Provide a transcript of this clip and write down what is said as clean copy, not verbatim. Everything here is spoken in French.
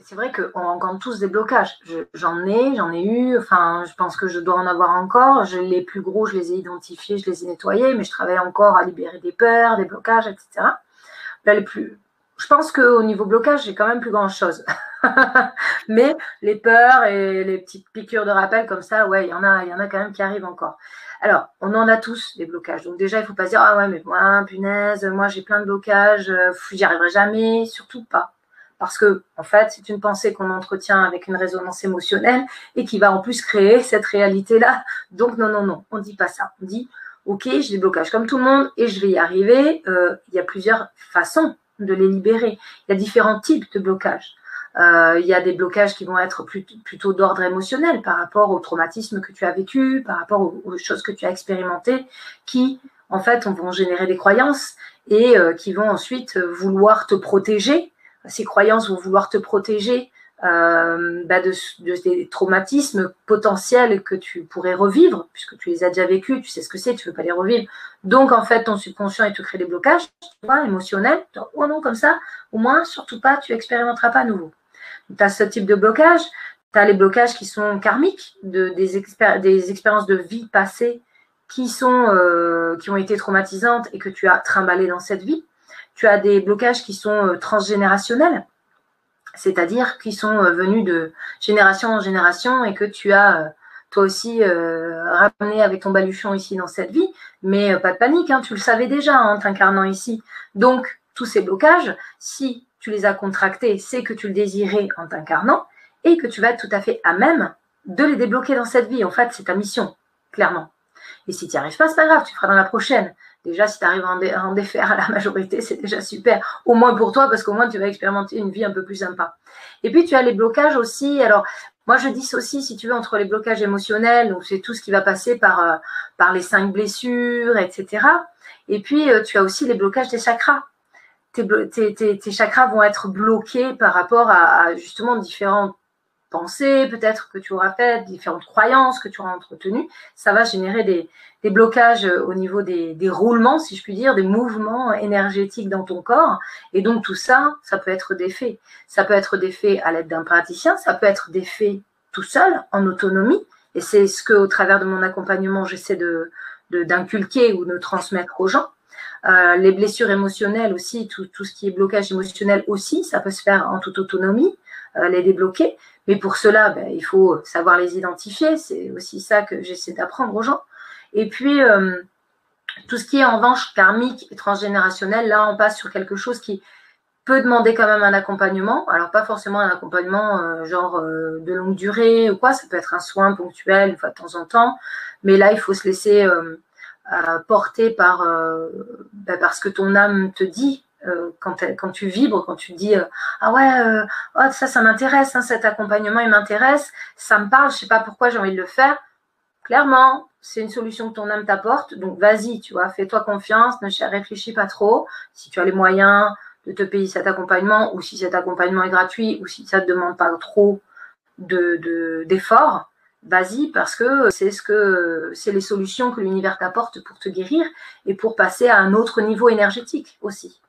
c'est vrai qu'on rencontre tous des blocages. J'en ai eu, enfin, je pense que je dois en avoir encore. Les plus gros, je les ai identifiés, je les ai nettoyés, mais je travaille encore à libérer des peurs, des blocages, etc. Là, je pense qu'au niveau blocage, j'ai quand même plus grand-chose. Mais les peurs et les petites piqûres de rappel comme ça, ouais, il y en a quand même qui arrivent encore. Alors, on en a tous des blocages. Donc déjà, il ne faut pas se dire, ah ouais, mais moi, punaise, moi j'ai plein de blocages, j'y arriverai jamais, surtout pas. Parce que, en fait, c'est une pensée qu'on entretient avec une résonance émotionnelle et qui va en plus créer cette réalité-là. Donc, non, on ne dit pas ça. On dit, ok, j'ai des blocages comme tout le monde et je vais y arriver. Il y a plusieurs façons de les libérer. Il y a différents types de blocages. Il y a des blocages qui vont être plutôt d'ordre émotionnel par rapport au traumatisme que tu as vécu, par rapport aux choses que tu as expérimentées, qui, en fait, vont générer des croyances et qui vont ensuite vouloir te protéger. Ces croyances vont vouloir te protéger de des traumatismes potentiels que tu pourrais revivre, puisque tu les as déjà vécus, tu sais ce que c'est, tu ne veux pas les revivre. Donc, en fait, ton subconscient, il te crée des blocages, tu vois, émotionnels. Oh non, comme ça, au moins, surtout pas, tu expérimenteras pas à nouveau. Tu as ce type de blocage. Tu as les blocages qui sont karmiques, des expériences de vie passées qui ont été traumatisantes et que tu as trimballées dans cette vie. Tu as des blocages qui sont transgénérationnels, c'est-à-dire qui sont venus de génération en génération et que tu as toi aussi ramené avec ton baluchon ici dans cette vie. Mais pas de panique, hein, tu le savais déjà en t'incarnant ici. Donc, tous ces blocages, si tu les as contractés, c'est que tu le désirais en t'incarnant et que tu vas être tout à fait à même de les débloquer dans cette vie. En fait, c'est ta mission, clairement. Et si tu n'y arrives pas, c'est pas grave, tu feras dans la prochaine. Déjà, si tu arrives à en défaire à la majorité, c'est déjà super. Au moins pour toi, parce qu'au moins, tu vas expérimenter une vie un peu plus sympa. Et puis, tu as les blocages aussi. Alors, moi, je dissocie, si tu veux, entre les blocages émotionnels, donc c'est tout ce qui va passer par les 5 blessures, etc. Et puis, tu as aussi les blocages des chakras. Tes chakras vont être bloqués par rapport à justement différentes pensées peut-être que tu auras faites, différentes croyances que tu auras entretenues. Ça va générer des blocages au niveau des roulements, si je puis dire, des mouvements énergétiques dans ton corps. Et donc tout ça, ça peut être des faits. Ça peut être des faits à l'aide d'un praticien, ça peut être des faits tout seul, en autonomie. Et c'est ce que, au travers de mon accompagnement, j'essaie d'inculquer ou de transmettre aux gens. Les blessures émotionnelles aussi, tout ce qui est blocage émotionnel aussi, ça peut se faire en toute autonomie, les débloquer. Mais pour cela, il faut savoir les identifier. C'est aussi ça que j'essaie d'apprendre aux gens. Et puis, tout ce qui est en revanche karmique et transgénérationnel, là, on passe sur quelque chose qui peut demander quand même un accompagnement. Alors, pas forcément un accompagnement de longue durée ou quoi. Ça peut être un soin ponctuel, une fois de temps en temps. Mais là, il faut se laisser porter par ce que ton âme te dit. Quand tu vibres, quand tu dis ah ouais, ça m'intéresse, hein, cet accompagnement il m'intéresse, ça me parle, je sais pas pourquoi j'ai envie de le faire. Clairement, c'est une solution que ton âme t'apporte, donc vas-y, tu vois, fais-toi confiance, ne réfléchis pas trop. Si tu as les moyens de te payer cet accompagnement, ou si cet accompagnement est gratuit, ou si ça ne te demande pas trop d'efforts, vas-y, parce que c'est les solutions que l'univers t'apporte pour te guérir et pour passer à un autre niveau énergétique aussi.